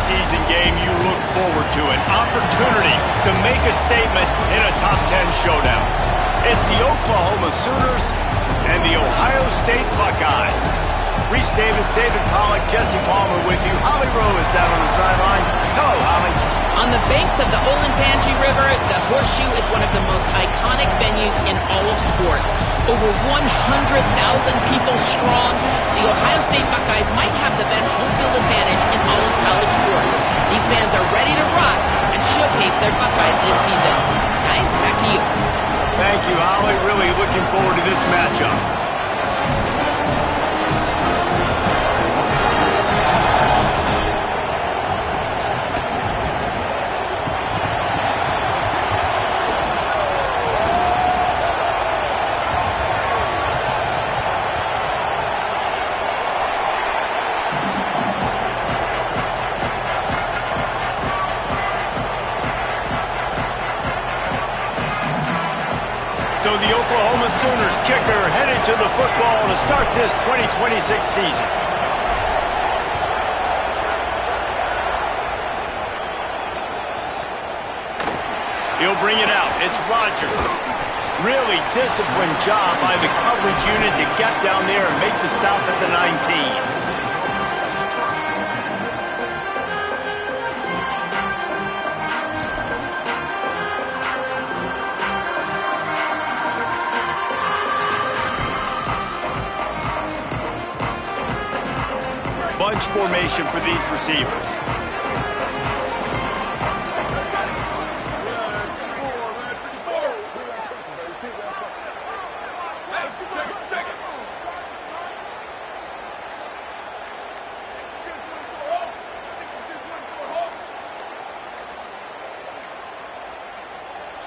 preseason game you look forward to, an opportunity to make a statement in a top 10 showdown. It's the Oklahoma Sooners and the Ohio State Buckeyes. Reese Davis, David Pollack, Jesse Palmer with you. Holly Rowe is down on the sideline. Hello, Holly. On the banks of the Olentangy River, the Horseshoe is one of the most iconic venues in all of sports. Over 100,000 people strong, the Ohio State Buckeyes might have the best home field advantage in all of college sports. These fans are ready to rock and showcase their Buckeyes this season. Guys, back to you. Thank you, Holly. Really looking forward to this matchup. So the Oklahoma Sooners kicker headed to the football to start this 2026 season. He'll bring it out. It's Rogers. Really disciplined job by the coverage unit to get down there and make the stop at the 19. Bunch formation for these receivers.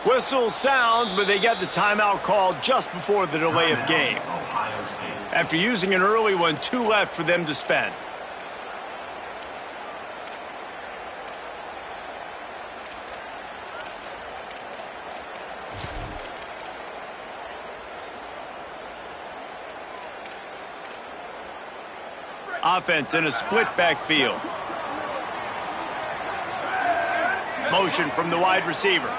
Whistle sounds, but they get the timeout called just before the delay of game. After using an early one, 2 left for them to spend. Offense in a split backfield. Motion from the wide receiver.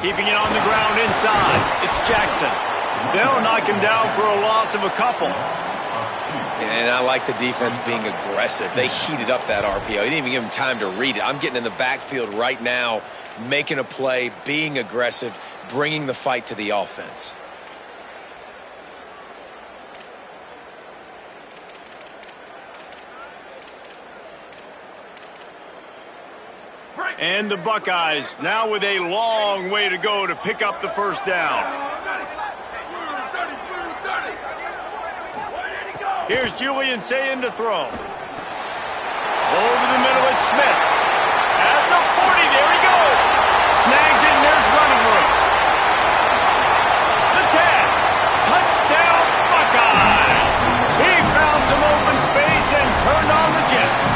Keeping it on the ground inside. It's Jackson. They'll knock him down for a loss of a couple. And I like the defense being aggressive. They heated up that RPO. They didn't even give him time to read it. I'm getting in the backfield right now, making a play, being aggressive, bringing the fight to the offense. And the Buckeyes now with a long way to go to pick up the first down. Here's Julian saying to throw. Over the middle, it's Smith. At the 40, there he goes. Snags it, and there's running room. The 10. Touchdown, Buckeyes. He found some open space and turned on the Jets.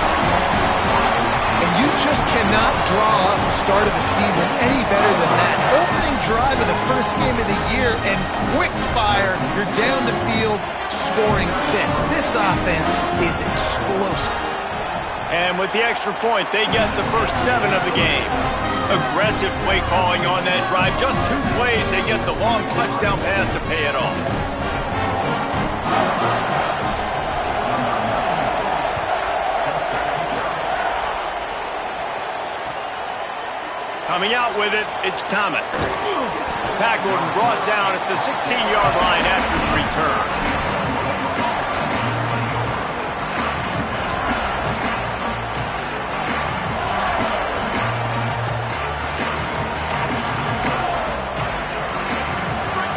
And you just cannot draw up the start of the season any better than that. Opening drive of the first game of the year and quick fire. You're down the field scoring 6. This offense is explosive. And with the extra point, they get the first 7 of the game. Aggressive play calling on that drive. Just 2 plays, they get the long touchdown pass to pay it off. Coming out with it, it's Thomas. Tackled and brought down at the 16-yard line after the return.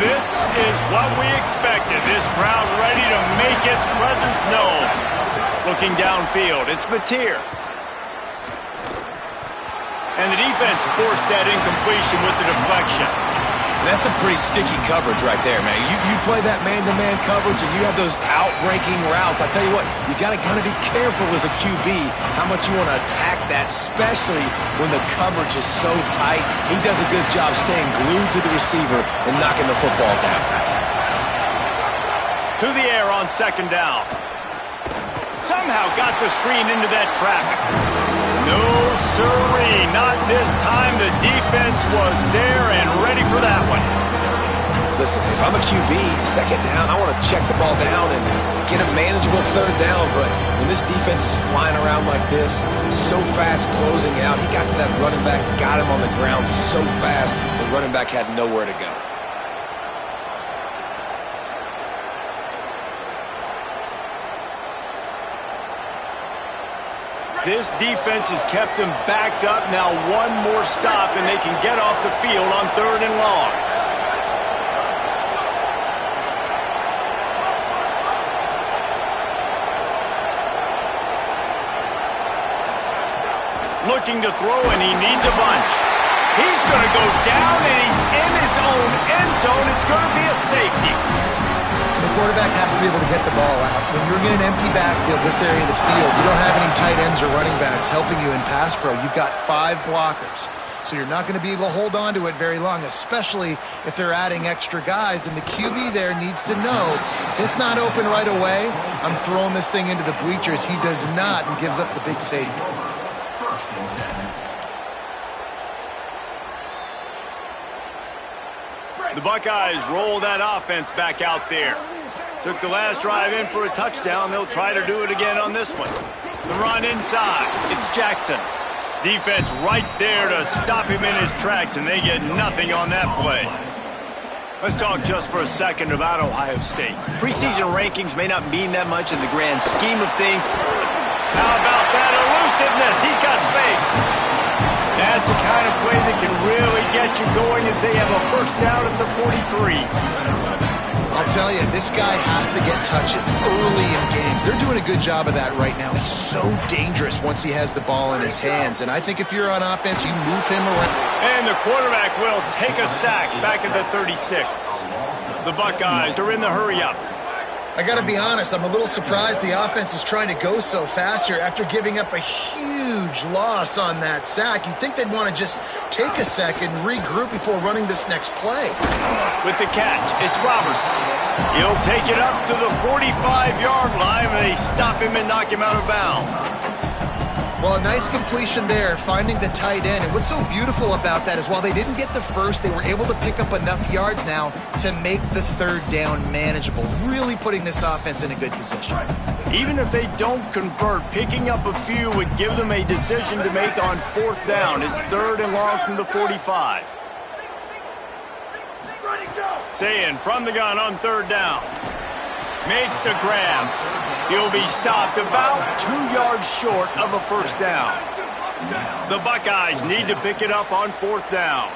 This is what we expected. This crowd ready to make its presence known. Looking downfield, it's Mateer. And the defense forced that incompletion with the deflection. That's a pretty sticky coverage right there, man. You play that man-to-man coverage and you have those outbreaking routes. I tell you what, you got to kind of be careful as a QB how much you want to attack that, especially when the coverage is so tight. He does a good job staying glued to the receiver and knocking the football down. To the air on second down. Somehow got the screen into that traffic. No, sirree, not this time. The defense was there and ready for that one. Listen, if I'm a QB, second down, I want to check the ball down and get a manageable third down. But when this defense is flying around like this, so fast closing out, he got to that running back, got him on the ground so fast, the running back had nowhere to go. This defense has kept them backed up. Now one more stop, and they can get off the field on 3rd and long. Looking to throw, and he needs a bunch. He's going to go down, and he's in his own end zone. It's going to be a safety. The quarterback has to be able to get the ball out. When you're in an empty backfield, this area of the field, you don't have any tight ends or running backs helping you in pass pro. You've got 5 blockers. So you're not going to be able to hold on to it very long, especially if they're adding extra guys. And the QB there needs to know, if it's not open right away, I'm throwing this thing into the bleachers. He does not and gives up the big safety. The Buckeyes roll that offense back out there. Took the last drive in for a touchdown. They'll try to do it again on this one. The run inside. It's Jackson. Defense right there to stop him in his tracks, and they get nothing on that play. Let's talk just for a second about Ohio State. Preseason rankings may not mean that much in the grand scheme of things. How about that elusiveness? He's got space. That's the kind of play that can really get you going as they have a first down at the 43. I'll tell you, this guy has to get touches early in games. They're doing a good job of that right now. He's so dangerous once he has the ball in his hands. And I think if you're on offense, you move him around. And the quarterback will take a sack back at the 36. The Buckeyes are in the hurry-up. I got to be honest, I'm a little surprised the offense is trying to go so fast here after giving up a huge loss on that sack. You'd think they'd want to just take a second, regroup before running this next play. With the catch, it's Roberts. He'll take it up to the 45-yard line, and they stop him and knock him out of bounds. Well, a nice completion there, finding the tight end. And what's so beautiful about that is while they didn't get the first, they were able to pick up enough yards now to make the 3rd down manageable, really putting this offense in a good position. Even if they don't convert, picking up a few would give them a decision to make on 4th down. It's 3rd and long from the 45. Saying from the gun on 3rd down. Makes the grab. He'll be stopped about 2 yards short of a first down. The Buckeyes need to pick it up on 4th down.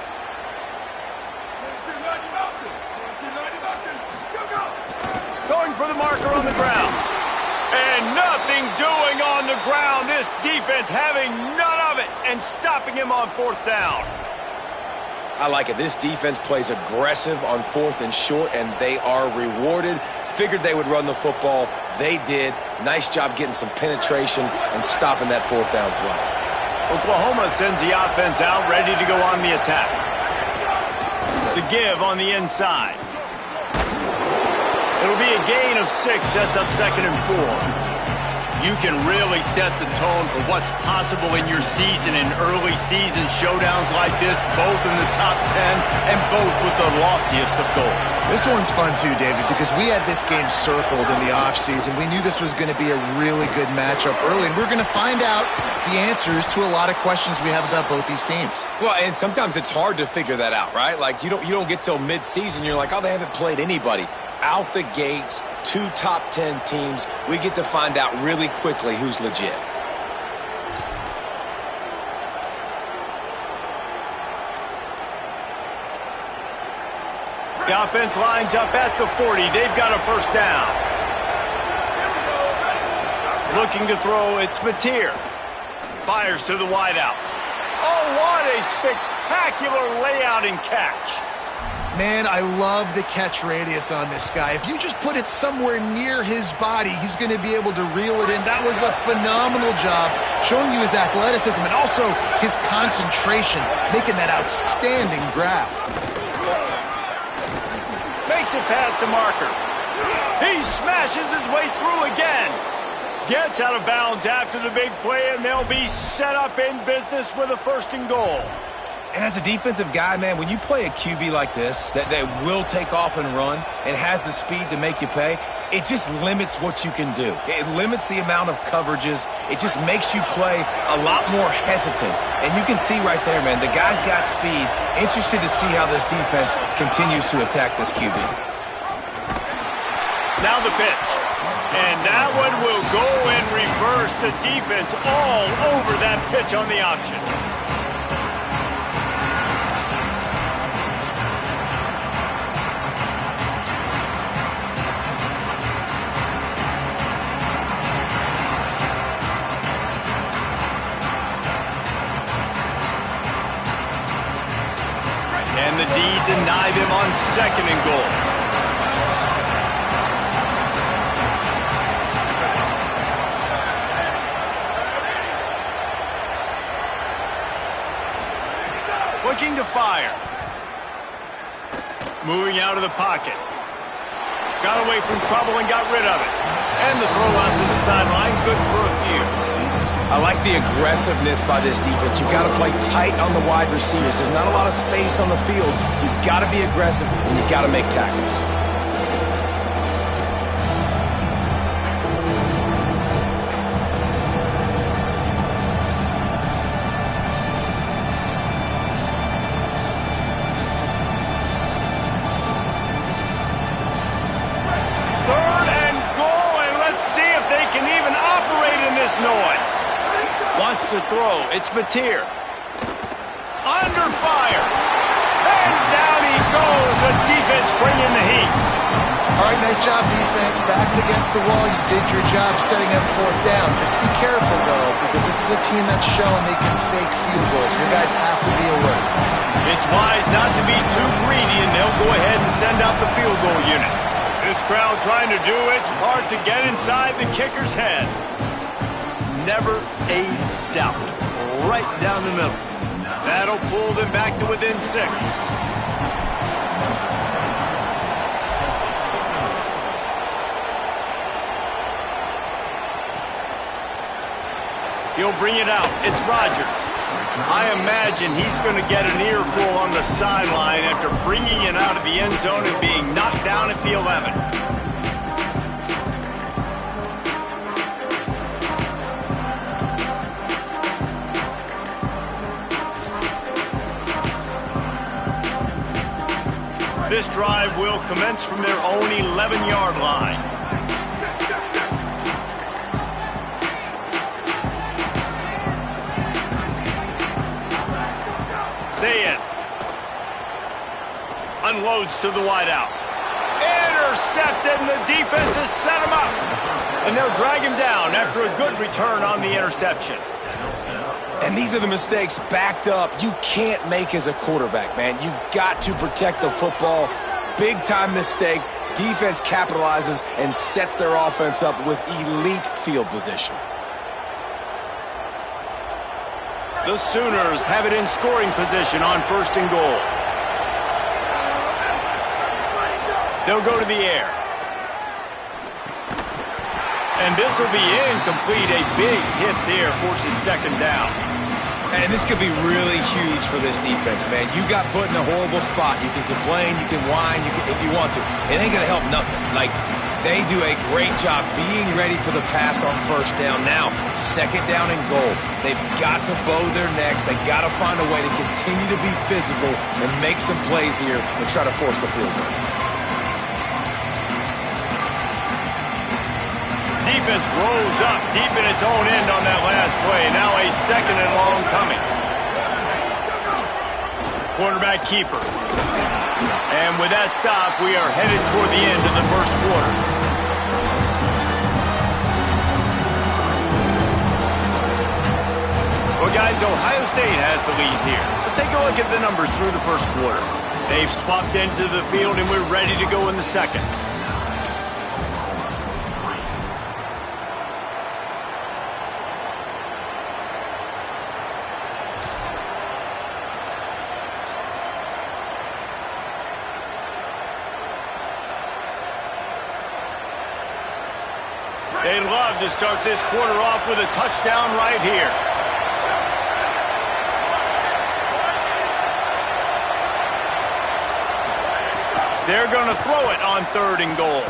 Going for the marker on the ground. And nothing doing on the ground. This defense having none of it and stopping him on 4th down. I like it. This defense plays aggressive on 4th and short, and they are rewarded. Figured they would run the football. They did. Nice job getting some penetration and stopping that 4th down play. Oklahoma sends the offense out, ready to go on the attack. The give on the inside. It'll be a gain of 6, sets up 2nd and 4. You can really set the tone for what's possible in your season in early season showdowns like this, both in the top 10 and both with the loftiest of goals. This one's fun too, David, because we had this game circled in the offseason. We knew this was going to be a really good matchup early, and we're going to find out the answers to a lot of questions we have about both these teams. Well, and sometimes it's hard to figure that out, right? Like, you don't get till mid-season, you're like, oh, they haven't played anybody. Out the gates, 2 top 10 teams. We get to find out really quickly who's legit. The offense lines up at the 40. They've got a first down. Looking to throw, it's Mateer. Fires to the wideout. Oh, what a spectacular layout and catch. Man, I love the catch radius on this guy. If you just put it somewhere near his body, he's going to be able to reel it in. That was a phenomenal job, showing you his athleticism and also his concentration, making that outstanding grab. Makes it past the marker. He smashes his way through again. Gets out of bounds after the big play, and they'll be set up in business with a 1st and goal. And as a defensive guy, man, when you play a QB like this, that will take off and run and has the speed to make you pay, it just limits what you can do. It limits the amount of coverages. It just makes you play a lot more hesitant. And you can see right there, man, the guy's got speed. Interested to see how this defense continues to attack this QB. Now the pitch. And that one will go in reverse. The defense all over that pitch on the option. And the D denied him on 2nd and goal. Looking to fire. Moving out of the pocket. Got away from trouble and got rid of it. And the throw out to the sideline. Good for a few. I like the aggressiveness by this defense. You've got to play tight on the wide receivers. There's not a lot of space on the field. You've got to be aggressive, and you've got to make tackles. Wants to throw. It's Mateer. Under fire. And down he goes. The defense bringing the heat. All right, nice job, defense. Backs against the wall. You did your job setting up 4th down. Just be careful, though, because this is a team that's shown they can fake field goals. You guys have to be alert. It's wise not to be too greedy, and they'll go ahead and send out the field goal unit. This crowd trying to do its part to get inside the kicker's head. Never a doubt. Right down the middle. That'll pull them back to within 6. He'll bring it out. It's Rodgers. I imagine he's going to get an earful on the sideline after bringing it out of the end zone and being knocked down at the 11. This drive will commence from their own 11-yard line. Zayn unloads to the wideout. Intercepted, and the defense has set him up. And they'll drag him down after a good return on the interception. And these are the mistakes backed up you can't make as a quarterback, man. You've got to protect the football. Big-time mistake. Defense capitalizes and sets their offense up with elite field position. The Sooners have it in scoring position on 1st and goal. They'll go to the air. And this will be incomplete. A big hit there forces 2nd down. And this could be really huge for this defense, man. You got put in a horrible spot. You can complain, you can whine, if you want to. It ain't going to help nothing. Like, they do a great job being ready for the pass on 1st down. Now, 2nd down and goal. They've got to bow their necks. They've got to find a way to continue to be physical and make some plays here and try to force the field goal. Defense rolls up deep in its own end on that last play. Now a 2nd and long coming. Quarterback keeper. And with that stop, we are headed toward the end of the 1st quarter. Well, guys, Ohio State has the lead here. Let's take a look at the numbers through the 1st quarter. They've swapped into the field, and we're ready to go in the 2nd. They'd love to start this quarter off with a touchdown right here. They're going to throw it on 3rd and goal.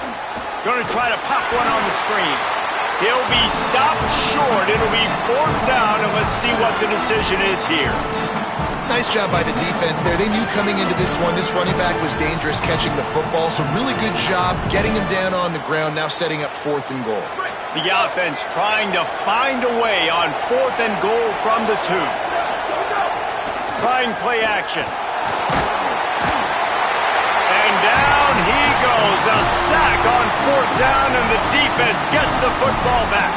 Going to try to pop one on the screen. He'll be stopped short. It'll be 4th down, and let's see what the decision is here. Nice job by the defense there. They knew coming into this one, this running back was dangerous catching the football, so really good job getting him down on the ground, now setting up 4th and goal. The offense trying to find a way on 4th and goal from the 2. Trying play action. And down he goes. A sack on 4th down, and the defense gets the football back.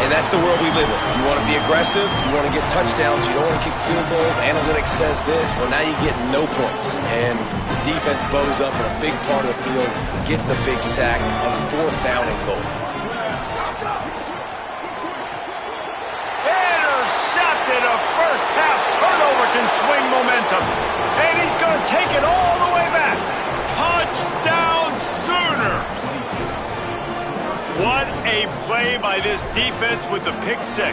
And that's the world we live in. You want to be aggressive, you want to get touchdowns, you don't want to kick field goals. Analytics says this, well, now you get no points. And the defense bows up in a big part of the field, gets the big sack on 4th down and goal. Intercepted. A first half turnover can swing momentum. And he's going to take it all the way back. Touchdown Sooners. What a play by this defense with the pick 6.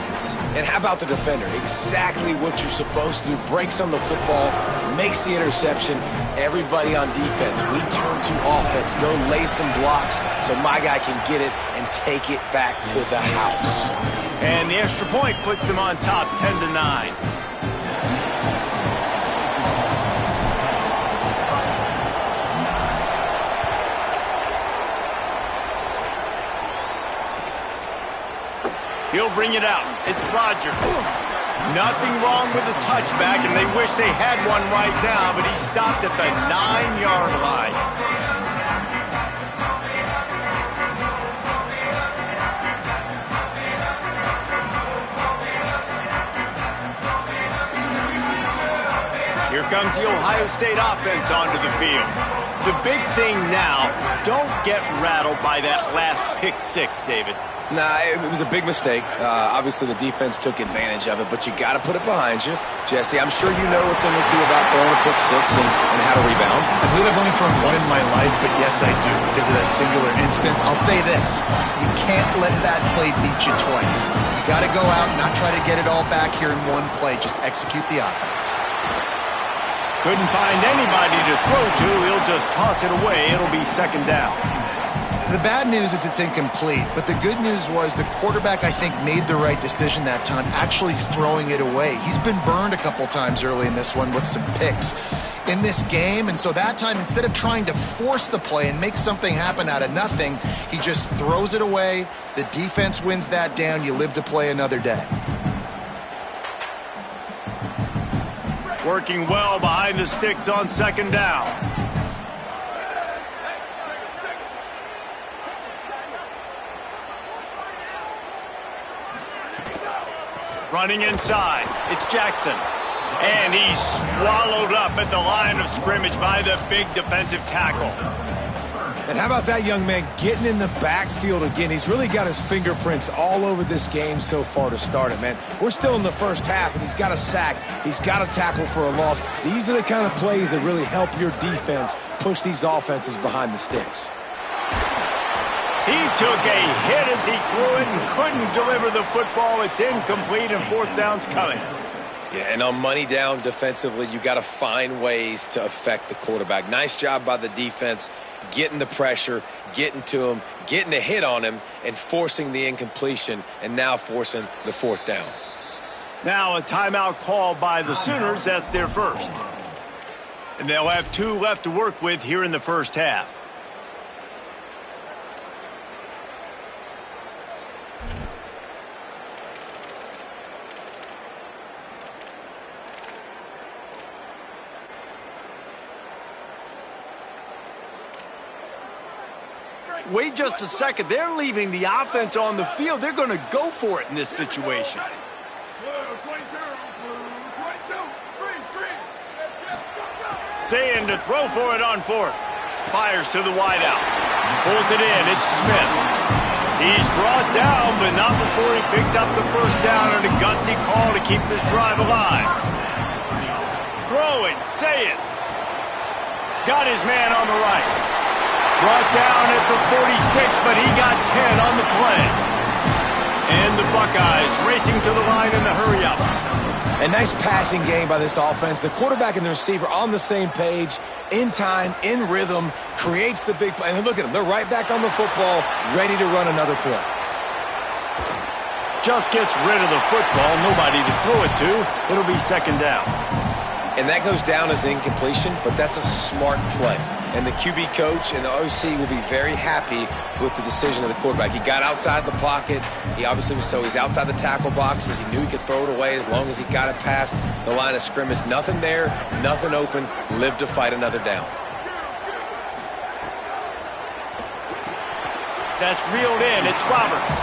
And how about the defender? Exactly what you're supposed to do. Breaks on the football, makes the interception. Everybody on defense, we turn to offense. Go lay some blocks so my guy can get it and take it back to the house. And the extra point puts them on top 10-9. He'll bring it out. It's Rodgers. Nothing wrong with the touchback, and they wish they had one right now, but he stopped at the 9-yard line. Here comes the Ohio State offense onto the field. The big thing now, don't get rattled by that last pick 6, David. Nah, it was a big mistake. Obviously, the defense took advantage of it, but you got to put it behind you. Jesse, I'm sure you know a thing or two about throwing a pick 6 and how to rebound. I believe I've only thrown one in my life, but yes, I do, because of that singular instance. I'll say this. You can't let that play beat you twice. You got to go out and not try to get it all back here in one play. Just execute the offense. Couldn't find anybody to throw to. He'll just toss it away. It'll be 2nd down. The bad news is it's incomplete, but the good news was the quarterback, I think, made the right decision that time, actually throwing it away. He's been burned a couple times early in this one with some picks in this game, and so that time, instead of trying to force the play and make something happen out of nothing, he just throws it away. The defense wins that down. You live to play another day. Working well behind the sticks on 2nd down. Running inside, it's Jackson. And he's swallowed up at the line of scrimmage by the big defensive tackle. And how about that young man getting in the backfield again? He's really got his fingerprints all over this game so far to start it, man. We're still in the first half, and he's got a sack. He's got a tackle for a loss. These are the kind of plays that really help your defense push these offenses behind the sticks. He took a hit as he threw it and couldn't deliver the football. It's incomplete, and 4th down's coming. Yeah, and on money down defensively, you got to find ways to affect the quarterback. Nice job by the defense, getting the pressure, getting to him, getting a hit on him, and forcing the incompletion, and now forcing the 4th down. Now a timeout call by the Sooners. That's their first. And they'll have 2 left to work with here in the first half. Wait just a second. They're leaving the offense on the field. They're going to go for it in this situation. Saying to throw for it on 4th. Fires to the wideout. Pulls it in. It's Smith. He's brought down, but not before he picks up the first down and a gutsy call to keep this drive alive. Throwing. Say it. Got his man on the right. Brought down at the 46, but he got 10 on the play. And the Buckeyes racing to the line in the hurry-up. A nice passing game by this offense. The quarterback and the receiver on the same page, in time, in rhythm, creates the big play. And look at them. They're right back on the football, ready to run another play. Just gets rid of the football. Nobody to throw it to. It'll be second down. And that goes down as an incompletion, but that's a smart play. And the QB coach and the OC will be very happy with the decision of the quarterback. He got outside the pocket. He obviously was he's outside the tackle boxes. He knew he could throw it away as long as he got it past the line of scrimmage. Nothing there, nothing open. Lived to fight another down. That's reeled in. It's Roberts.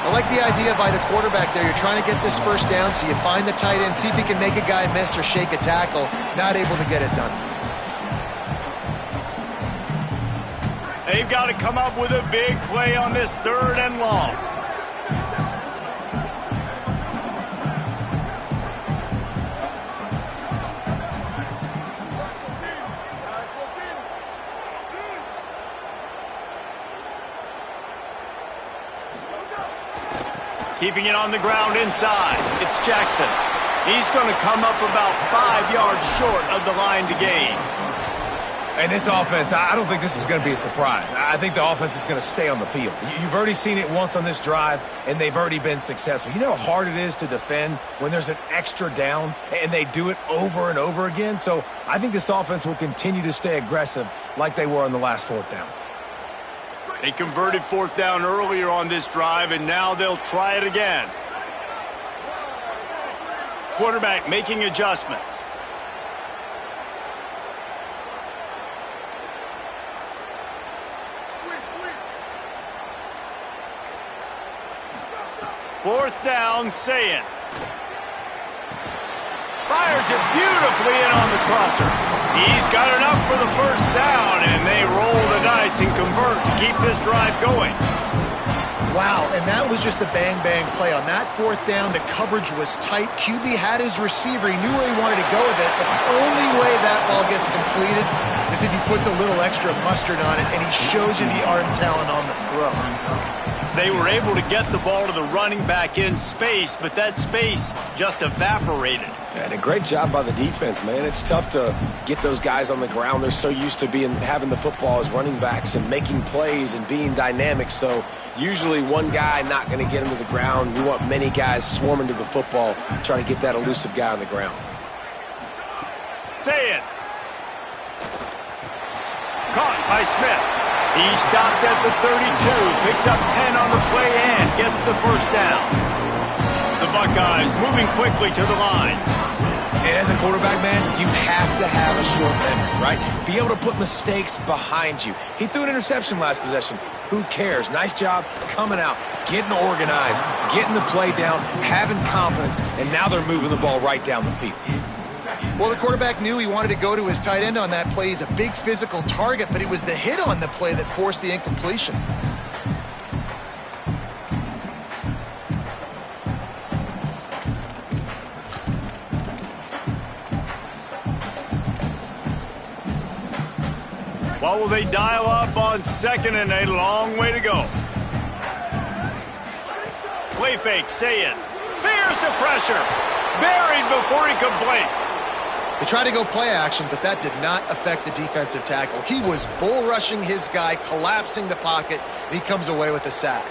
I like the idea by the quarterback there. You're trying to get this first down, so you find the tight end, see if he can make a guy miss or shake a tackle. Not able to get it done. They've got to come up with a big play on this 3rd and long. Keeping it on the ground inside. It's Jackson. He's going to come up about 5 yards short of the line to gain. And this offense, I don't think this is going to be a surprise. I think the offense is going to stay on the field. You've already seen it once on this drive, and they've already been successful. You know how hard it is to defend when there's an extra down, and they do it over and over again? So I think this offense will continue to stay aggressive like they were on the last 4th down. They converted 4th down earlier on this drive, and now they'll try it again. Quarterback making adjustments. Fourth down, Sayin. Fires it beautifully in on the crosser. He's got enough for the first down, and they roll the dice and convert to keep this drive going. Wow, and that was just a bang-bang play. On that 4th down, the coverage was tight. QB had his receiver. He knew where he wanted to go with it, but the only way that ball gets completed is if he puts a little extra mustard on it, and he shows you the arm talent on the throw. They were able to get the ball to the running back in space, but that space just evaporated. And a great job by the defense, man. It's tough to get those guys on the ground. They're so used to having the football as running backs and making plays and being dynamic. So usually one guy not going to get him to the ground. We want many guys swarming to the football, trying to get that elusive guy on the ground. Say it. Caught by Smith. He stopped at the 32, picks up 10 on the play and gets the first down. The Buckeyes moving quickly to the line. And as a quarterback, man, you have to have a short memory, right? Be able to put mistakes behind you. He threw an interception last possession. Who cares? Nice job coming out, getting organized, getting the play down, having confidence, and now they're moving the ball right down the field. Well, the quarterback knew he wanted to go to his tight end on that play. He's a big physical target, but it was the hit on the play that forced the incompletion. What will they dial up on 2nd and a long way to go? Play fake, say it. There's the pressure. Buried before he could blink. They tried to go play action, but that did not affect the defensive tackle. He was bull rushing his guy, collapsing the pocket, and he comes away with a sack.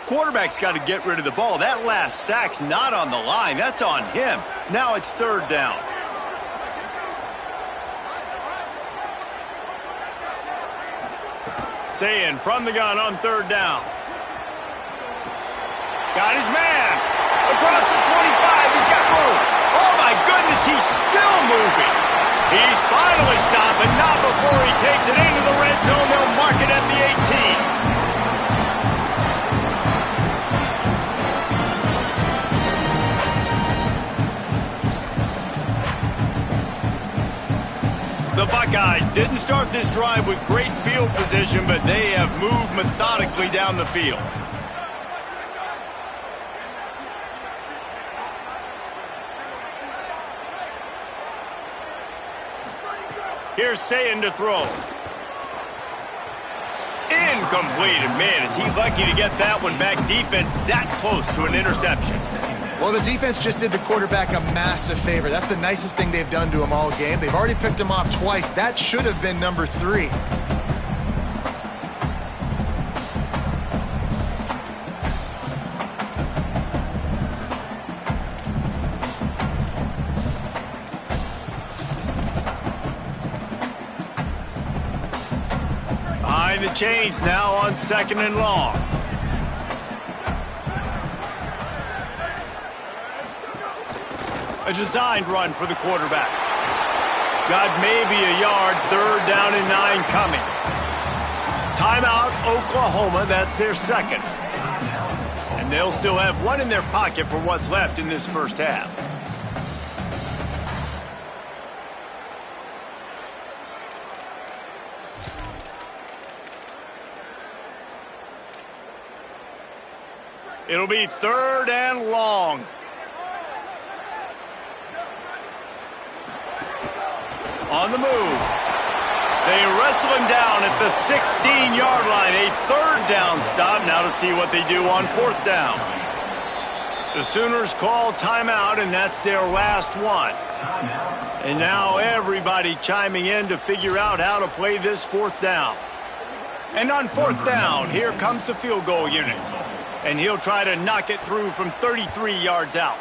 Quarterback's got to get rid of the ball. That last sack's not on the line. That's on him. Now it's 3rd down. Sayin from the gun on 3rd down. Got his man. Across the 25. He's got room. Oh, my goodness, he's still moving. He's finally stopped, but not before he takes it into the red zone. They'll mark it at the 18. The Buckeyes didn't start this drive with great field position, but they have moved methodically down the field. Here's Sayin to throw. Incomplete. And man, is he lucky to get that one back. Defense that close to an interception. Well, the defense just did the quarterback a massive favor. That's the nicest thing they've done to him all game. They've already picked him off twice. That should have been number 3. Behind the chains now on 2nd and long. A designed run for the quarterback. Got maybe a yard, 3rd down and 9 coming. Timeout, Oklahoma, that's their 2nd. And they'll still have one in their pocket for what's left in this first half. It'll be 3rd and long. On the move. They wrestle him down at the 16-yard line. A 3rd down stop. Now to see what they do on 4th down. The Sooners call timeout, and that's their last one. And now everybody chiming in to figure out how to play this 4th down. And on 4th down, here comes the field goal unit. And he'll try to knock it through from 33 yards out.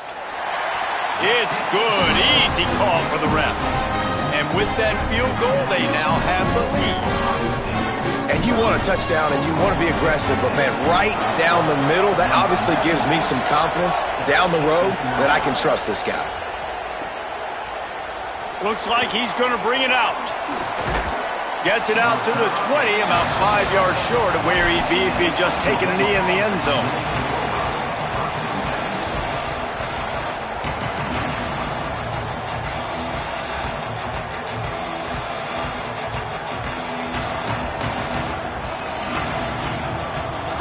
It's good. Easy call for the ref. And with that field goal, they now have the lead. And you want a touchdown and you want to be aggressive, but man, right down the middle, that obviously gives me some confidence down the road that I can trust this guy. Looks like he's going to bring it out. Gets it out to the 20, about 5 yards short of where he'd be if he'd just taken a knee in the end zone.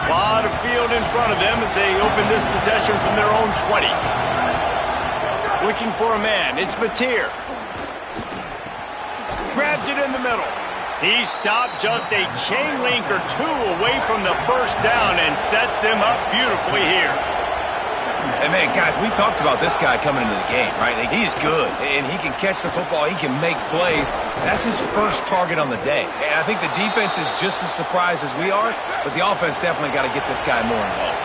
Lot of field in front of them as they open this possession from their own 20. Looking for a man. It's Mateer. Grabs it in the middle. He stopped just a chain link or 2 away from the 1st down and sets them up beautifully here. And man, guys, we talked about this guy coming into the game, right? He's good, and he can catch the football. He can make plays. That's his first target on the day. And I think the defense is just as surprised as we are, but the offense definitely got to get this guy more involved.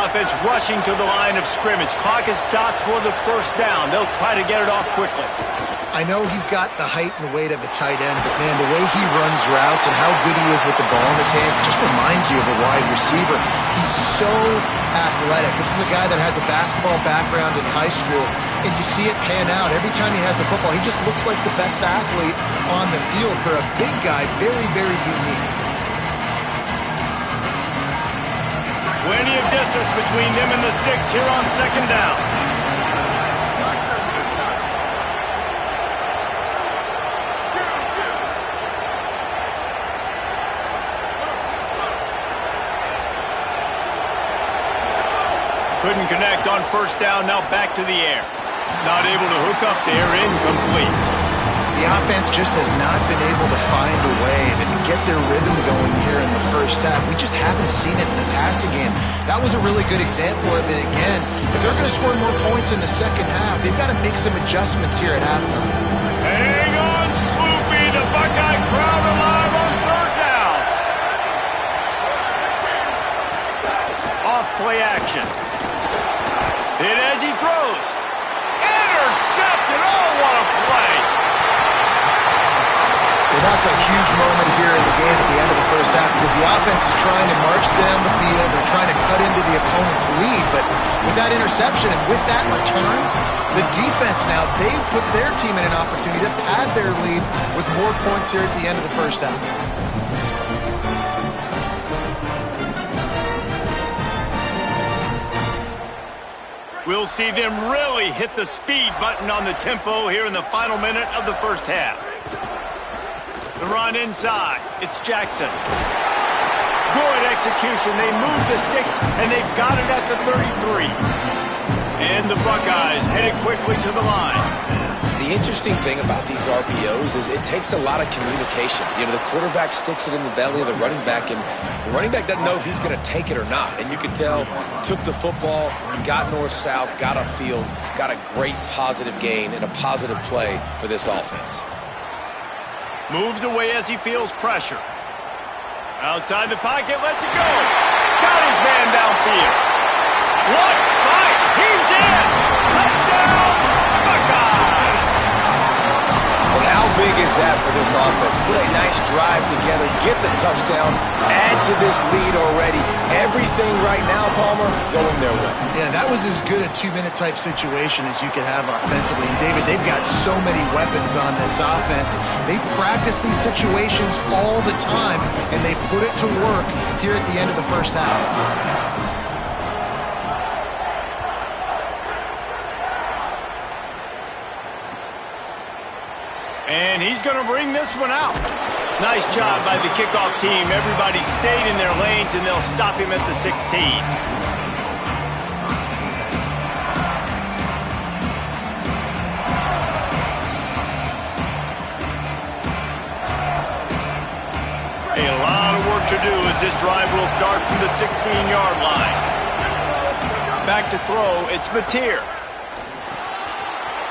Offense rushing to the line of scrimmage. Clock is stopped for the 1st down. They'll try to get it off quickly. I know he's got the height and the weight of a tight end, but man, the way he runs routes and how good he is with the ball in his hands just reminds you of a wide receiver. He's so athletic. This is a guy that has a basketball background in high school, and you see it pan out. Every time he has the football, he just looks like the best athlete on the field. For a big guy, very, very unique. Plenty of distance between them and the sticks here on 2nd down. Couldn't connect on 1st down, now back to the air. Not able to hook up there, incomplete. The offense just has not been able to find a way to get their rhythm going here in the 1st half. We just haven't seen it in the passing game. That was a really good example of it again. If they're going to score more points in the 2nd half, they've got to make some adjustments here at halftime. Hang on, Sloopy, the Buckeye crowd alive on 3rd down. Off play action. Hit as he throws. Intercepted. Oh, what a play. Well, that's a huge moment here in the game at the end of the 1st half because the offense is trying to march down the field. They're trying to cut into the opponent's lead. But with that interception and with that return, the defense now, they've put their team in an opportunity to pad their lead with more points here at the end of the 1st half. We'll see them really hit the speed button on the tempo here in the final minute of the 1st half. The run inside. It's Jackson. Good execution. They move the sticks, and they've got it at the 33. And the Buckeyes headed quickly to the line. The the interesting thing about these RPOs is it takes a lot of communication. You know, the quarterback sticks it in the belly of the running back, and the running back doesn't know if he's going to take it or not. And you can tell, took the football, got north-south, got upfield, got a great positive gain and a positive play for this offense. Moves away as he feels pressure. Outside the pocket, lets it go. Got his man downfield. What fight? He's in! Touchdown, Buckeye! But how big is that for this offense? Put a nice drive together, get the touchdown, add to this lead already. Everything right now, Palmer, going their way. Yeah, that was as good a two-minute type situation as you could have offensively. And David, they've got so many weapons on this offense. They practice these situations all the time, and they put it to work here at the end of the first half. And he's going to bring this one out. Nice job by the kickoff team. Everybody stayed in their lanes, and they'll stop him at the 16. A lot of work to do as this drive will start from the 16-yard line. Back to throw, it's Mateer.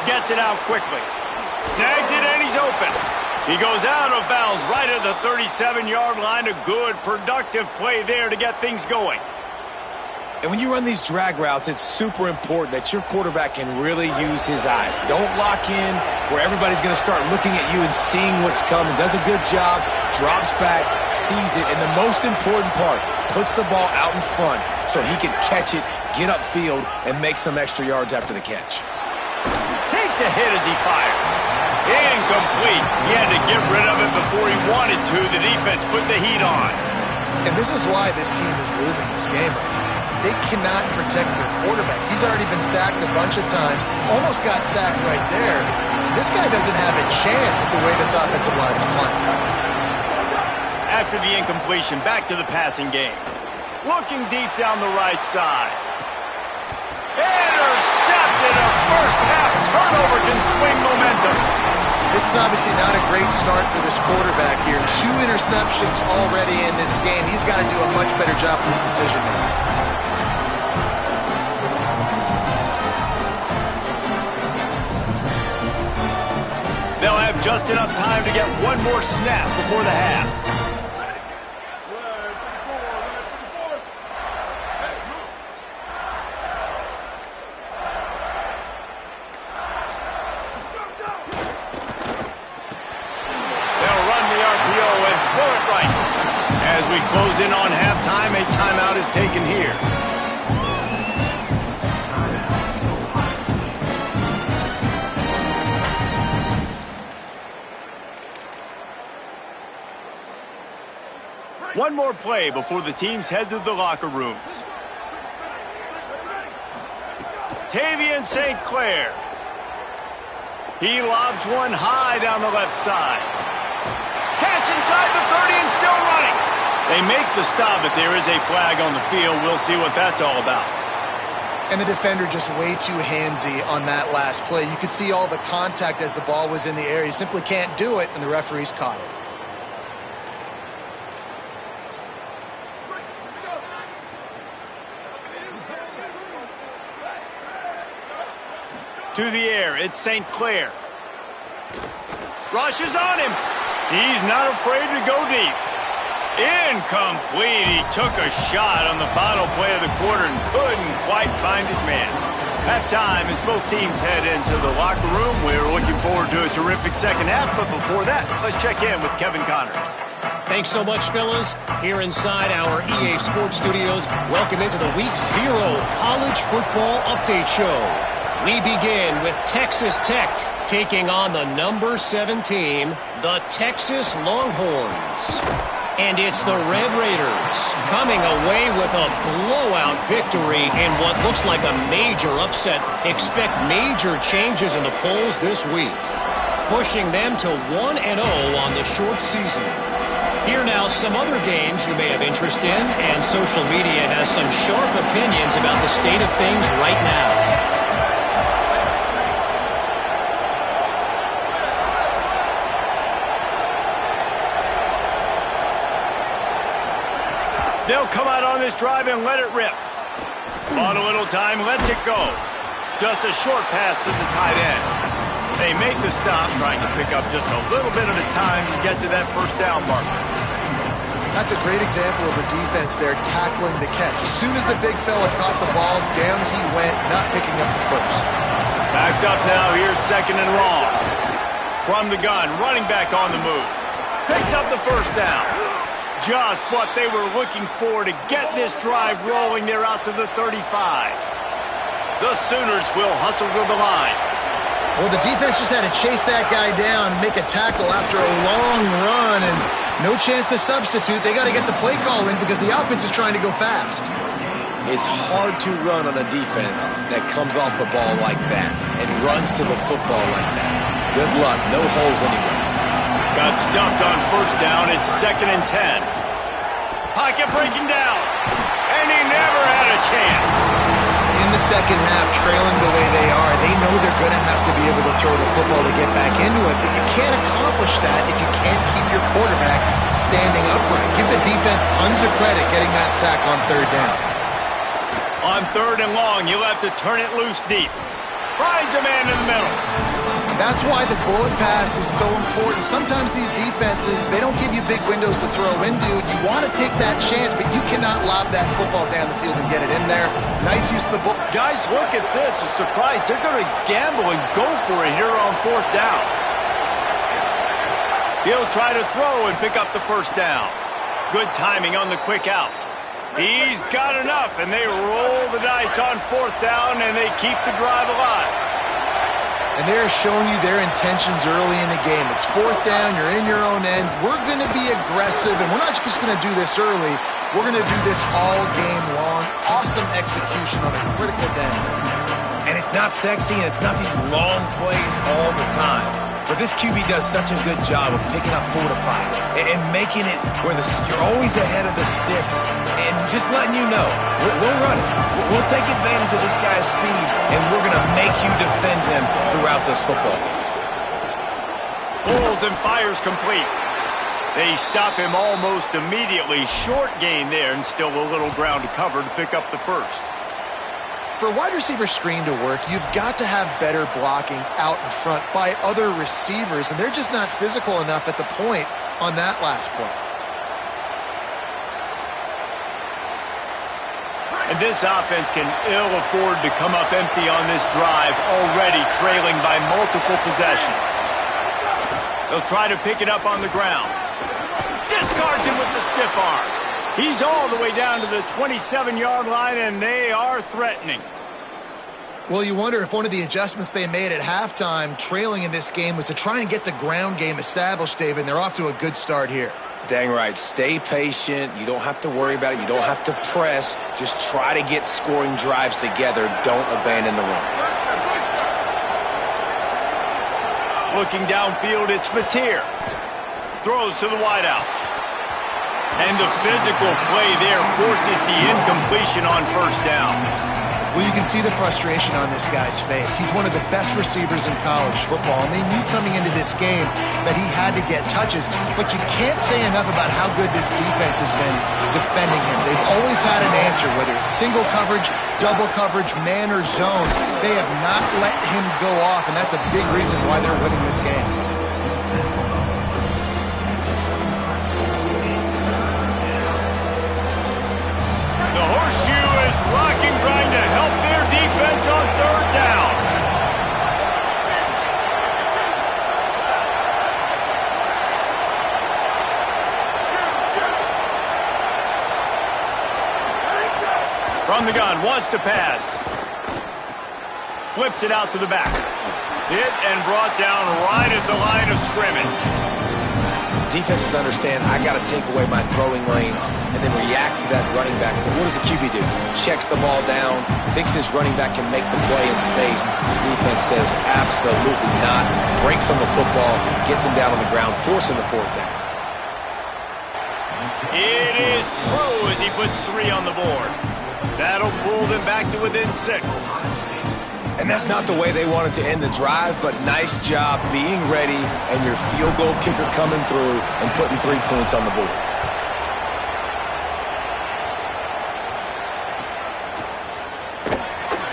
Gets it out quickly. Snags it, and he's open. He goes out of bounds right at the 37-yard line. A good, productive play there to get things going. And when you run these drag routes, it's super important that your quarterback can really use his eyes. Don't lock in where everybody's going to start looking at you and seeing what's coming. Does a good job, drops back, sees it, and the most important part, puts the ball out in front so he can catch it, get upfield, and make some extra yards after the catch. Takes a hit as he fires. Incomplete. He had to get rid of it before he wanted to. The defense put the heat on. And this is why this team is losing this game right now. They cannot protect their quarterback. He's already been sacked a bunch of times. Almost got sacked right there. This guy doesn't have a chance with the way this offensive line is playing. After the incompletion, back to the passing game. Looking deep down the right side. Intercepted. A first half turnover can swing momentum. This is obviously not a great start for this quarterback here. 2 interceptions already in this game. He's got to do a much better job with his decision making. They'll have just enough time to get one more snap before the half. As we close in on halftime, a timeout is taken here. One more play before the teams head to the locker rooms. Tavian St. Clair. He lobs one high down the left side. Catch inside the 30 and still running. They make the stop, but there is a flag on the field. We'll see what that's all about. And the defender just way too handsy on that last play. You could see all the contact as the ball was in the air. He simply can't do it, and the referees caught it. To the air, it's St. Clair. Rushes on him. He's not afraid to go deep. Incomplete. He took a shot on the final play of the quarter and couldn't quite find his man. Halftime as both teams head into the locker room. We're looking forward to a terrific second half, but before that, let's check in with Kevin Connors. Thanks so much, fellas. Here inside our EA Sports Studios, welcome into the Week 0 College Football Update Show. We begin with Texas Tech taking on the number 7 team, the Texas Longhorns. And it's the Red Raiders coming away with a blowout victory in what looks like a major upset. Expect major changes in the polls this week, pushing them to 1-0 on the short season. Here now some other games you may have interest in, and social media has some sharp opinions about the state of things right now. They'll come out on this drive and let it rip. On a little time, lets it go. Just a short pass to the tight end. They make the stop, trying to pick up just a little bit at a time to get to that first down marker. That's a great example of the defense there tackling the catch. As soon as the big fella caught the ball, down he went, not picking up the first. Backed up now, here's second and long. From the gun, running back on the move. Picks up the first down. Just what they were looking for to get this drive rolling. They're out to the 35. The Sooners will hustle to the line. Well, the defense just had to chase that guy down, make a tackle after a long run, and no chance to substitute. They got to get the play call in because the offense is trying to go fast. It's hard to run on a defense that comes off the ball like that and runs to the football like that. Good luck. No holes anywhere. Got stuffed on first down. It's 2nd and 10. Pocket breaking down. And he never had a chance. In the second half, trailing the way they are, they know they're going to have to be able to throw the football to get back into it, but you can't accomplish that if you can't keep your quarterback standing upright. Give the defense tons of credit getting that sack on third down. On 3rd and long, you'll have to turn it loose deep. Finds a man in the middle. That's why the bullet pass is so important. Sometimes these defenses, they don't give you big windows to throw into. You want to take that chance, but you cannot lob that football down the field and get it in there. Nice use of the ball. Guys, look at this. I'm surprised. They're going to gamble and go for it here on 4th down. He'll try to throw and pick up the first down. Good timing on the quick out. He's got enough, and they roll the dice on 4th down, and they keep the drive alive. And they're showing you their intentions early in the game. It's 4th down, you're in your own end. We're going to be aggressive, and we're not just going to do this early. We're going to do this all game long. Awesome execution on a critical down. And it's not sexy, and it's not these long plays all the time. But this QB does such a good job of picking up 4 to 5 and making it where you're always ahead of the sticks and just letting you know, we'll run it. We'll take advantage of this guy's speed, and we're going to make you defend him throughout this football game. Pulls and fires complete. They stop him almost immediately. Short gain there, and still a little ground to cover to pick up the first. For a wide receiver screen to work, you've got to have better blocking out in front by other receivers, and they're just not physical enough at the point on that last play. And this offense can ill afford to come up empty on this drive, already trailing by multiple possessions. They'll try to pick it up on the ground. Discards him with the stiff arm. He's all the way down to the 27-yard line, and they are threatening. Well, you wonder if one of the adjustments they made at halftime, trailing in this game, was to try and get the ground game established, David, and they're off to a good start here. Dang right. Stay patient. You don't have to worry about it. You don't have to press. Just try to get scoring drives together. Don't abandon the run. Looking downfield, it's Mateer. Throws to the wideout. And the physical play there forces the incompletion on first down. Well, you can see the frustration on this guy's face. He's one of the best receivers in college football, and they knew coming into this game that he had to get touches, but you can't say enough about how good this defense has been defending him. They've always had an answer, whether it's single coverage, double coverage, man or zone. They have not let him go off, and that's a big reason why they're winning this game. The horseshoe is rocking, trying to help their defense on third down. From the gun, wants to pass. Flips it out to the back. Hit and brought down right at the line of scrimmage. Defenses understand I got to take away my throwing lanes and then react to that running back. But what does the QB do? Checks the ball down, thinks his running back can make the play in space. The defense says absolutely not. Breaks on the football, gets him down on the ground, forcing the fourth down. It is true as he puts 3 on the board. That'll pull them back to within 6. And that's not the way they wanted to end the drive, but nice job being ready and your field goal kicker coming through and putting 3 points on the board.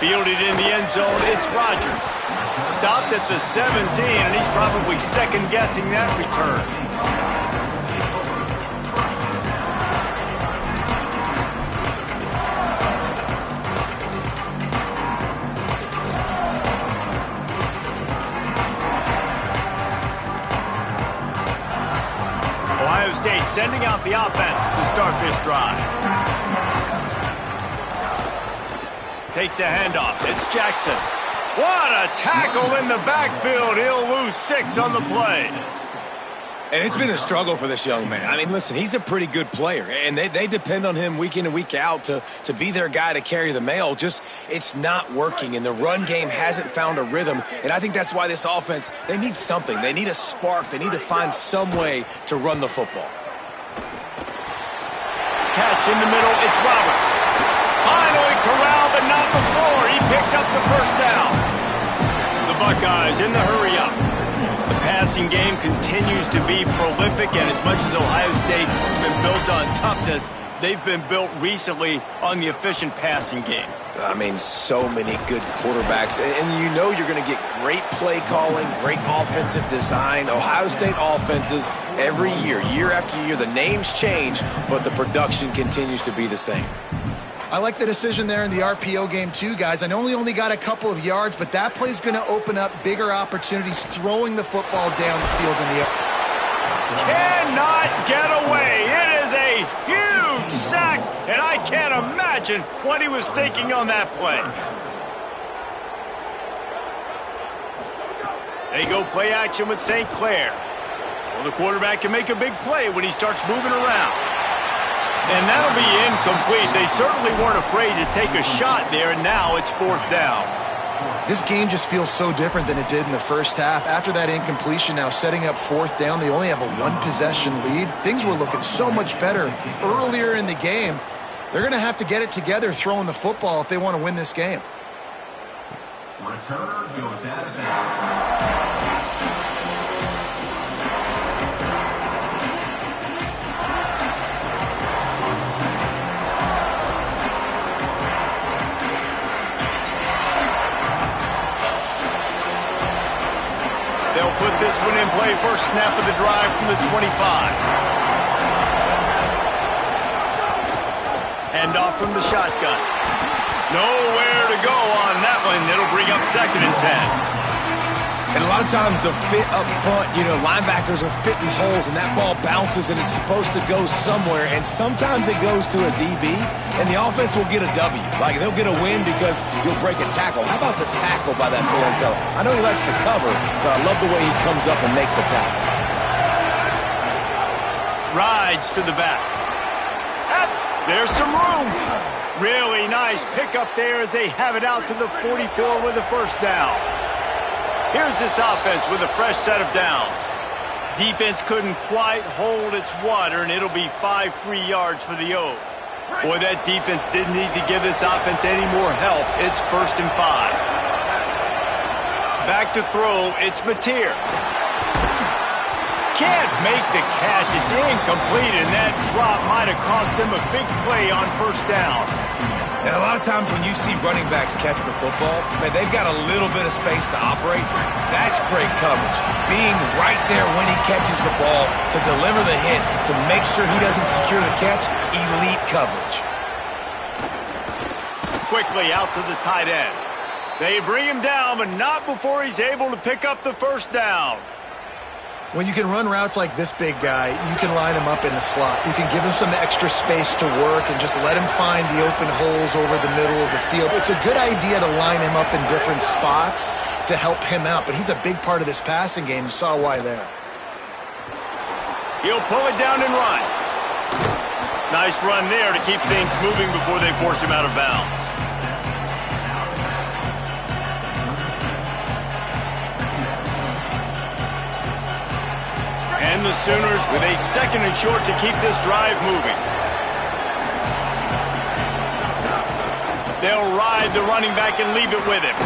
Fielded in the end zone, it's Rodgers. Stopped at the 17, and he's probably second-guessing that return. Ohio State sending out the offense to start this drive. Takes a handoff. It's Jackson. What a tackle in the backfield. He'll lose 6 on the play. And it's been a struggle for this young man. I mean, listen, he's a pretty good player, and they depend on him week in and week out to be their guy to carry the mail. Just, it's not working, and the run game hasn't found a rhythm, and I think that's why this offense, they need something. They need a spark. They need to find some way to run the football. Catch in the middle, it's Roberts. Finally corralled, but not before. He picks up the first down. The Buckeyes in the hurry-up. The passing game continues to be prolific, and as much as Ohio State has been built on toughness, they've been built recently on the efficient passing game. I mean, so many good quarterbacks, and you know you're going to get great play calling, great offensive design. Ohio State offenses every year, year after year, the names change, but the production continues to be the same. I like the decision there in the RPO game too, guys. I know he only got a couple of yards, but that play's going to open up bigger opportunities throwing the football down the field in the Cannot get away. It is a huge sack, and I can't imagine what he was thinking on that play. They go play action with St. Clair. Well, the quarterback can make a big play when he starts moving around. And that'll be incomplete. They certainly weren't afraid to take a shot there, and now it's 4th down. This game just feels so different than it did in the first half. After that incompletion, now setting up 4th down, they only have a 1-possession lead. Things were looking so much better earlier in the game. They're going to have to get it together throwing the football if they want to win this game. Returner goes out of bounds. They'll put this one in play. First snap of the drive from the 25. Handoff from the shotgun. Nowhere to go on that one. It'll bring up 2nd and 10. And a lot of times the fit up front, you know, linebackers are fitting holes, and that ball bounces, and it's supposed to go somewhere, and sometimes it goes to a DB, and the offense will get a W. Like, they'll get a win because you'll break a tackle. How about the tackle by that foreign fellow? I know he likes to cover, but I love the way he comes up and makes the tackle. Rides to the back. There's some room. Really nice pickup there as they have it out to the 44 with the first down. Here's this offense with a fresh set of downs. Defense couldn't quite hold its water, and it'll be 5 free yards for the O. Boy, that defense didn't need to give this offense any more help. It's 1st and 5. Back to throw, it's Mateer. Can't make the catch. It's incomplete, and that drop might have cost them a big play on 1st down. And a lot of times when you see running backs catch the football, man, they've got a little bit of space to operate. That's great coverage. Being right there when he catches the ball to deliver the hit, to make sure he doesn't secure the catch, elite coverage. Quickly out to the tight end. They bring him down, but not before he's able to pick up the 1st down. When you can run routes like this big guy, you can line him up in the slot. You can give him some extra space to work and just let him find the open holes over the middle of the field. It's a good idea to line him up in different spots to help him out, but he's a big part of this passing game. You saw why there. He'll pull it down and run. Nice run there to keep things moving before they force him out of bounds. And the Sooners with a 2nd and short to keep this drive moving. They'll ride the running back and leave it with him.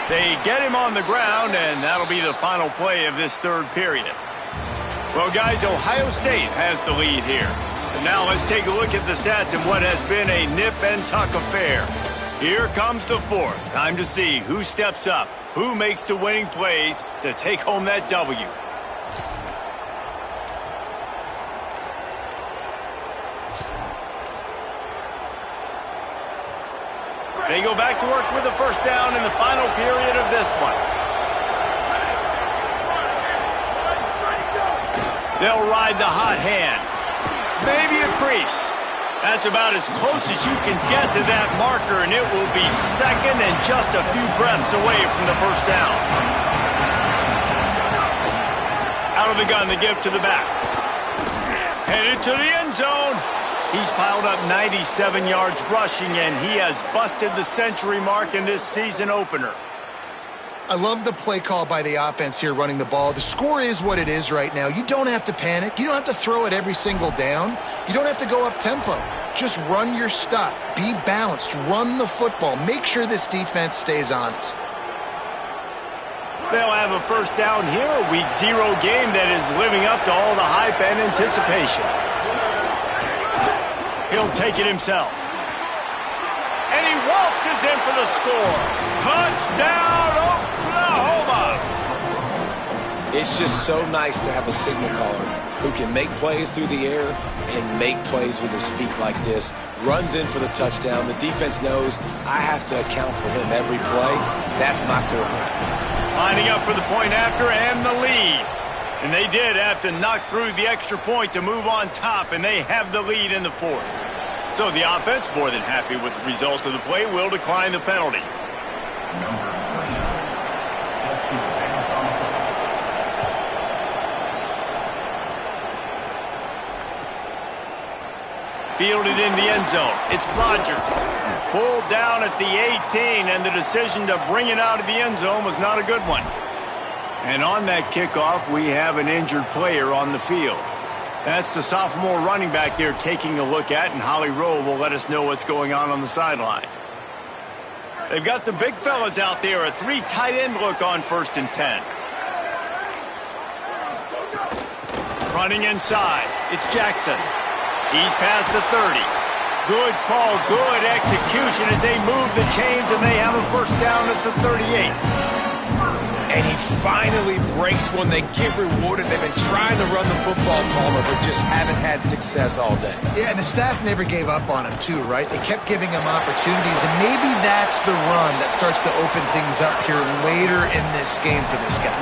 They get him on the ground, and that'll be the final play of this 3rd period. Well, guys, Ohio State has the lead here. And now let's take a look at the stats in what has been a nip and tuck affair. Here comes the fourth. Time to see who steps up, who makes the winning plays to take home that W. They go back to work with the first down in the final period of this one. They'll ride the hot hand. Maybe a crease. That's about as close as you can get to that marker, and it will be second and just a few breaths away from the first down. Out of the gun, they give to the back. Headed to the end zone. He's piled up 97 yards rushing, and he has busted the century mark in this season opener. I love the play call by the offense here running the ball. The score is what it is right now. You don't have to panic. You don't have to throw it every single down. You don't have to go up tempo. Just run your stuff. Be balanced. Run the football. Make sure this defense stays honest. They'll have a first down here, a Week 0 game that is living up to all the hype and anticipation. He'll take it himself. And he waltzes in for the score. Touchdown, Oklahoma! It's just so nice to have a signal caller who can make plays through the air and make plays with his feet like this. Runs in for the touchdown. The defense knows I have to account for him every play. That's my quarterback. Lining up for the point after and the lead. And they did have to knock through the extra point to move on top, and they have the lead in the fourth. So the offense, more than happy with the result of the play, will decline the penalty. Fielded in the end zone. It's Rodgers. Pulled down at the 18, and the decision to bring it out of the end zone was not a good one. And on that kickoff, we have an injured player on the field. That's the sophomore running back they're taking a look at, and Holly Rowe will let us know what's going on the sideline. They've got the big fellas out there, a 3 tight end look on 1st and 10. Running inside, it's Jackson. He's past the 30. Good call, good execution as they move the chains, and they have a first down at the 38. And he finally breaks one. They get rewarded. They've been trying to run the football, Palmer, but just haven't had success all day. Yeah, and the staff never gave up on him, too, right? They kept giving him opportunities, and maybe that's the run that starts to open things up here later in this game for this guy.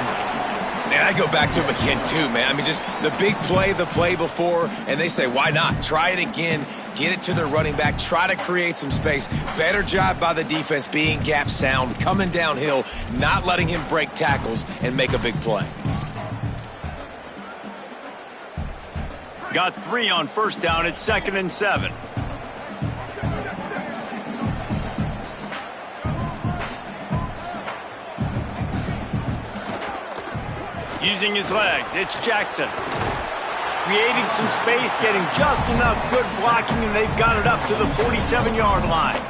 And I go back to him again, too, man. I mean, just the big play, the play before, and they say, why not? Try it again. Get it to their running back. Try to create some space. Better job by the defense being gap sound, coming downhill, not letting him break tackles and make a big play. Got 3 on first down at 2nd and 7. Using his legs, it's Jackson. Creating some space, getting just enough good blocking, and they've got it up to the 47-yard line.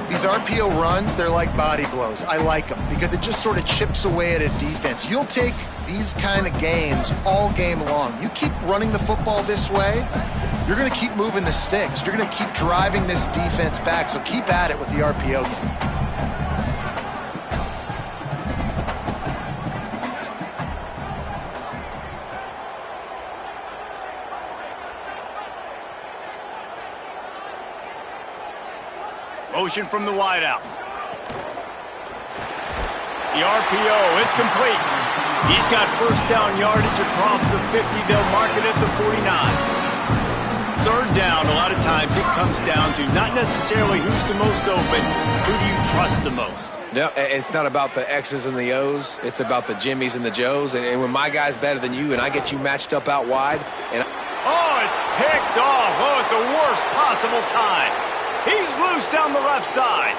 These RPO runs, they're like body blows. I like them because it just sort of chips away at a defense. You'll take these kind of gains all game long. You keep running the football this way, you're going to keep moving the sticks. You're going to keep driving this defense back, so keep at it with the RPO game. Motion from the wideout. The RPO, it's complete. He's got first down yardage across the 50. They'll mark it at the 49. 3rd down, a lot of times it comes down to not necessarily who's the most open, who do you trust the most? No, it's not about the X's and the O's. It's about the Jimmys and the Joes. And when my guy's better than you and I get you matched up out wide. And oh, it's picked off. Oh, at the worst possible time. He's loose down the left side.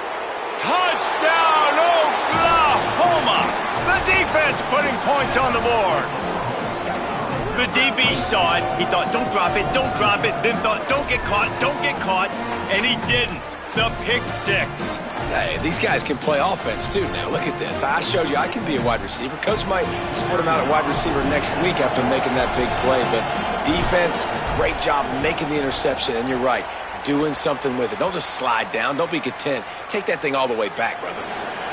Touchdown, Oklahoma! The defense putting points on the board. The DB saw it. He thought, don't drop it, don't drop it. Then thought, don't get caught, and he didn't. The pick 6. Hey, these guys can play offense too now. Look at this. I showed you I can be a wide receiver. Coach might split him out at wide receiver next week after making that big play. But defense, great job making the interception. And you're right, doing something with it. Don't just slide down. Don't be content. Take that thing all the way back, brother.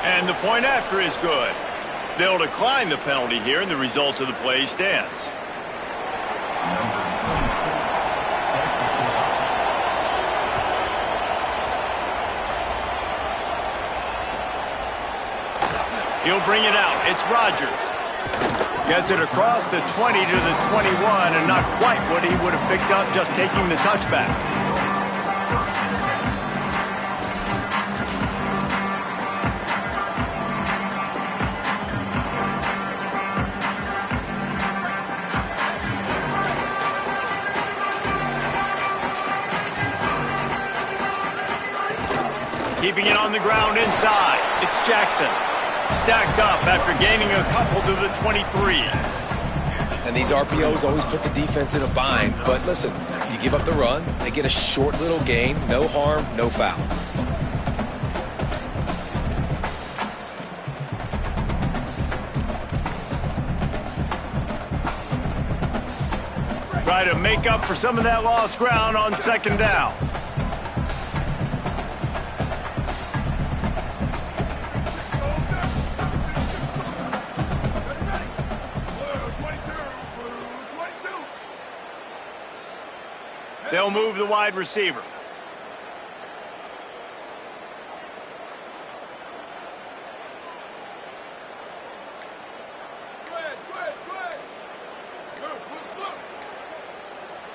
And the point after is good. They'll decline the penalty here, and the result of the play stands. He'll bring it out. It's Rodgers. Gets it across the 20 to the 21, and not quite what he would have picked up just taking the touchback. Keeping it on the ground inside. It's Jackson. Stacked up after gaining a couple to the 23. And these RPOs always put the defense in a bind. But listen, you give up the run, they get a short little gain, no harm, no foul. Try to make up for some of that lost ground on second down. They'll move the wide receiver.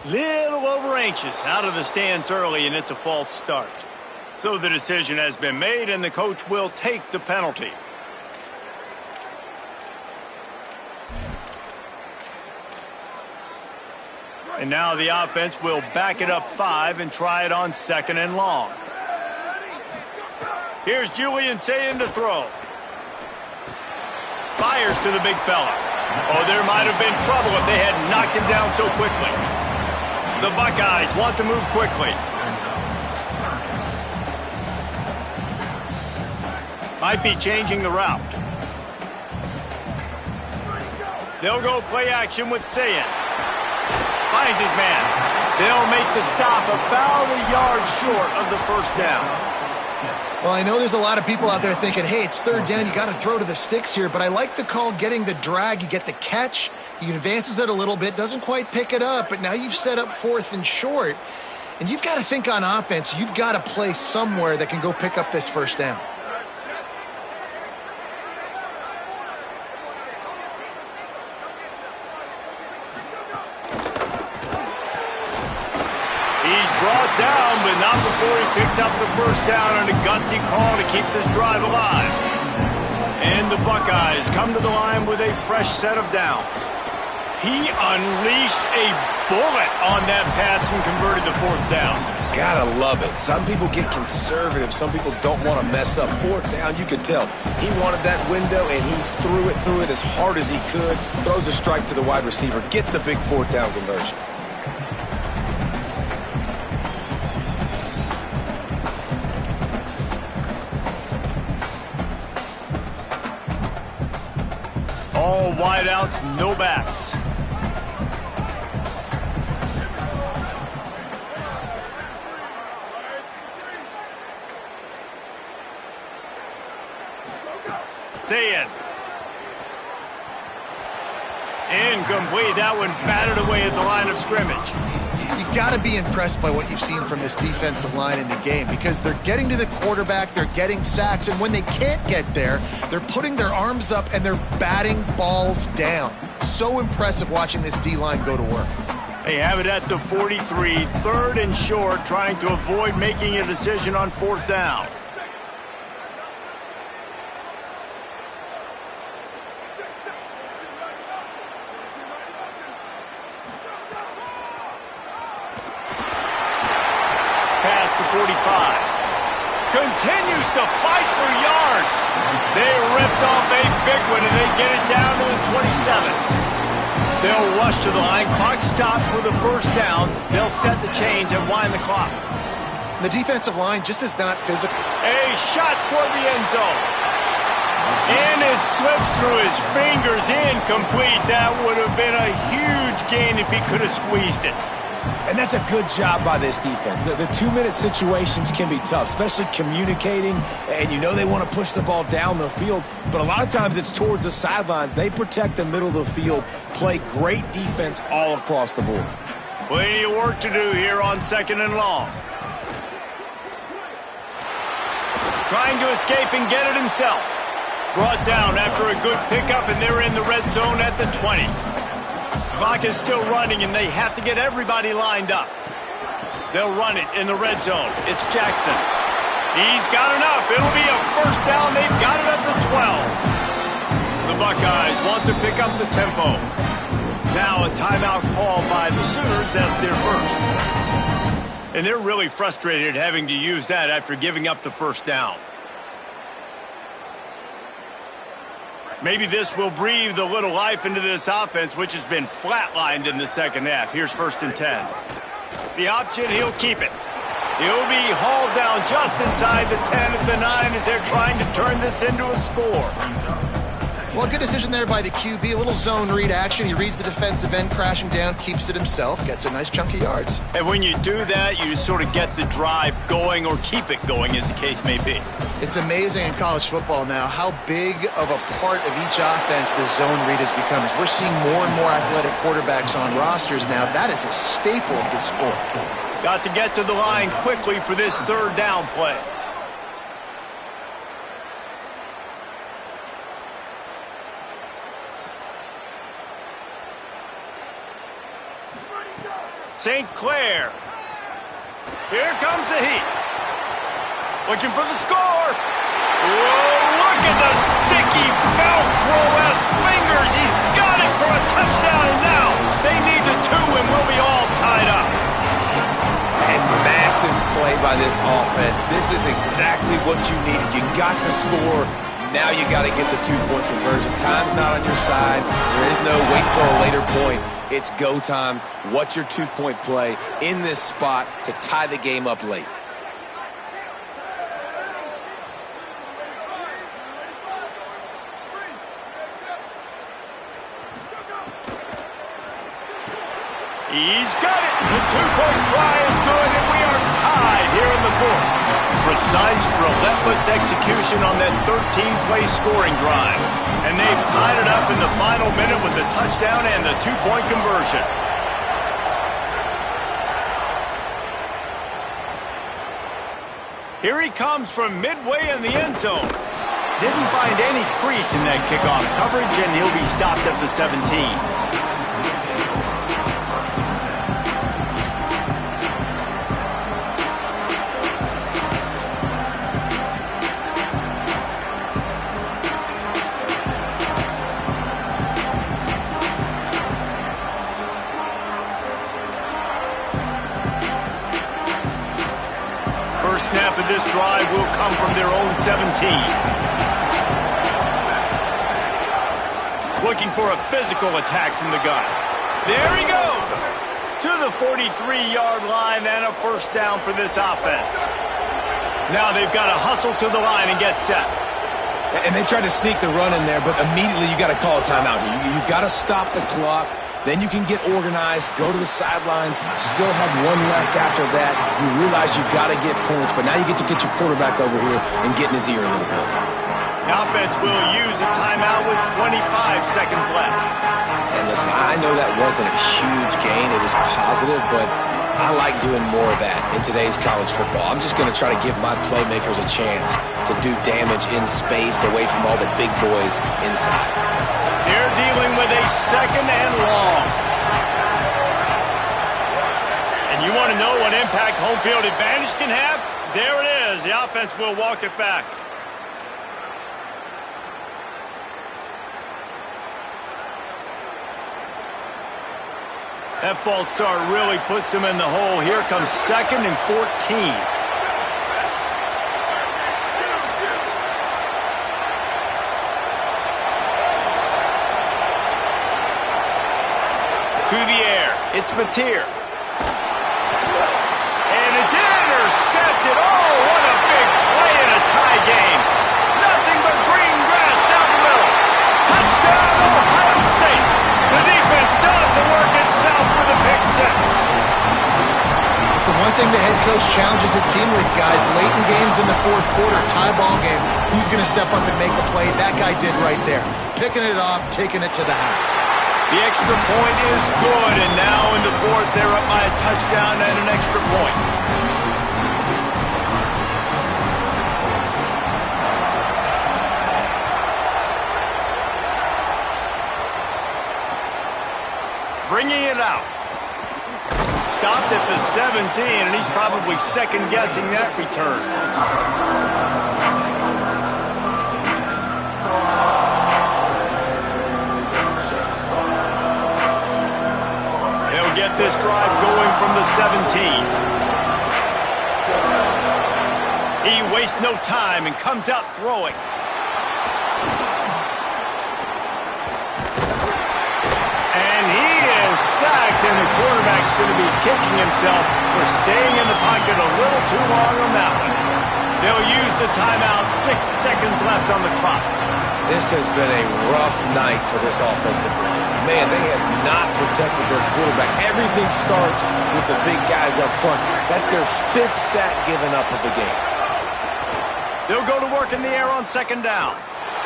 Little over anxious, out of the stance early, and it's a false start. So the decision has been made, and the coach will take the penalty. And now the offense will back it up 5 and try it on second and long. Here's Julian Sayin to throw. Fires to the big fella. Oh, there might have been trouble if they had knocked him down so quickly. The Buckeyes want to move quickly. Might be changing the route. They'll go play action with Sayin. Finds his man. They'll make the stop about a yard short of the first down. Well, I know there's a lot of people out there thinking, hey, it's third down, you got to throw to the sticks here, but I like the call getting the drag. You get the catch, he advances it a little bit, doesn't quite pick it up, but now you've set up fourth and short, and you've got to think on offense, you've got to play somewhere that can go pick up this first down. Brought down, but not before he picks up the first down on a gutsy call to keep this drive alive. And the Buckeyes come to the line with a fresh set of downs. He unleashed a bullet on that pass and converted the fourth down. Gotta love it. Some people get conservative. Some people don't want to mess up. Fourth down, you could tell. He wanted that window, and he threw it as hard as he could. Throws a strike to the wide receiver. Gets the big fourth down conversion. All wideouts, no backs. Sayin. Incomplete. That one batted away at the line of scrimmage. You've got to be impressed by what you've seen from this defensive line in the game because they're getting to the quarterback, they're getting sacks, and when they can't get there, they're putting their arms up and they're batting balls down. So impressive watching this D-line go to work. They have it at the 43, third and short, trying to avoid making a decision on fourth down. Past the 45. Continues to fight for yards. They ripped off a big one, and they get it down to the 27. They'll rush to the line. Clock stopped for the first down. They'll set the chains and wind the clock. The defensive line just is not physical. A shot toward the end zone. And it slips through his fingers, incomplete. That would have been a huge gain if he could have squeezed it. And that's a good job by this defense. The 2-minute situations can be tough, especially communicating, and you know they want to push the ball down the field, but a lot of times it's towards the sidelines. They protect the middle of the field, play great defense all across the board. Plenty of work to do here on 2nd and long. Trying to escape and get it himself. Brought down after a good pickup, and they're in the red zone at the 20. Clock is still running, and they have to get everybody lined up. They'll run it in the red zone. It's Jackson. He's got enough. It'll be a first down. They've got it at the 12. The Buckeyes want to pick up the tempo. Now a timeout call by the Sooners. That's their first. And they're really frustrated having to use that after giving up the first down. Maybe this will breathe a little life into this offense, which has been flatlined in the second half. Here's 1st and 10. The option, he'll keep it. He'll be hauled down just inside the 10 at the 9 as they're trying to turn this into a score. Well, good decision there by the QB. A little zone read action. He reads the defensive end crashing down, keeps it himself, gets a nice chunk of yards. And when you do that, you sort of get the drive going or keep it going, as the case may be. It's amazing in college football now how big of a part of each offense the zone read has become. As we're seeing more and more athletic quarterbacks on rosters now, that is a staple of the sport. Got to get to the line quickly for this 3rd down play. St. Clair. Here comes the heat. Looking for the score. Whoa, look at the sticky Velcro-esque fingers. He's got it for a touchdown, and now they need the 2 and we'll be all tied up. And massive play by this offense. This is exactly what you needed. You got the score. Now you got to get the 2-point conversion. Time's not on your side. There is no wait till a later point. It's go time. What's your 2-point play in this spot to tie the game up late? He's got it. The 2-point try is good, and we are tied here in the 4th. Precise, relentless execution on that 13-play scoring drive. And they've tied it up in the final minute with the touchdown and the 2-point conversion. Here he comes from midway in the end zone. Didn't find any crease in that kickoff coverage, and he'll be stopped at the 17. Snap of this drive will come from their own 17. Looking for a physical attack from the gun. There he goes! To the 43-yard line and a first down for this offense. Now they've got to hustle to the line and get set. And they tried to sneak the run in there, but immediately you got to call a timeout here. You got to stop the clock. Then you can get organized, go to the sidelines, still have 1 left after that. You realize you got to get points, but now you get to get your quarterback over here and get in his ear a little bit. The offense will use a timeout with 25 seconds left. And listen, I know that wasn't a huge gain. It was positive, but I like doing more of that in today's college football. I'm just going to try to give my playmakers a chance to do damage in space away from all the big boys inside. They're dealing with a 2nd and long. And you want to know what impact home field advantage can have? There it is. The offense will walk it back. That false start really puts them in the hole. Here comes 2nd and 14. To the air. It's Mateer. And it's intercepted. intercepted. Oh, what a big play in a tie game. Nothing but green grass down the middle. Touchdown, Ohio State. The defense does the work itself with a pick six. It's the one thing the head coach challenges his team with, guys. Late in games in the fourth quarter, tie ball game, who's going to step up and make a play? That guy did right there. Picking it off, taking it to the house. The extra point is good, and now in the fourth, they're up by a touchdown and an extra point. Bringing it out. Stopped at the 17, and he's probably second-guessing that return. He'll get this drive going from the 17. He wastes no time and comes out throwing. Sacked, and the quarterback's going to be kicking himself for staying in the pocket a little too long on that one. They'll use the timeout. 6 seconds left on the clock. This has been a rough night for this offensive line. Man, they have not protected their quarterback. Everything starts with the big guys up front. That's their 5th sack given up of the game. They'll go to work in the air on second down.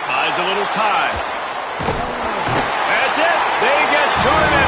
Buys a little time. That's it. They get to him.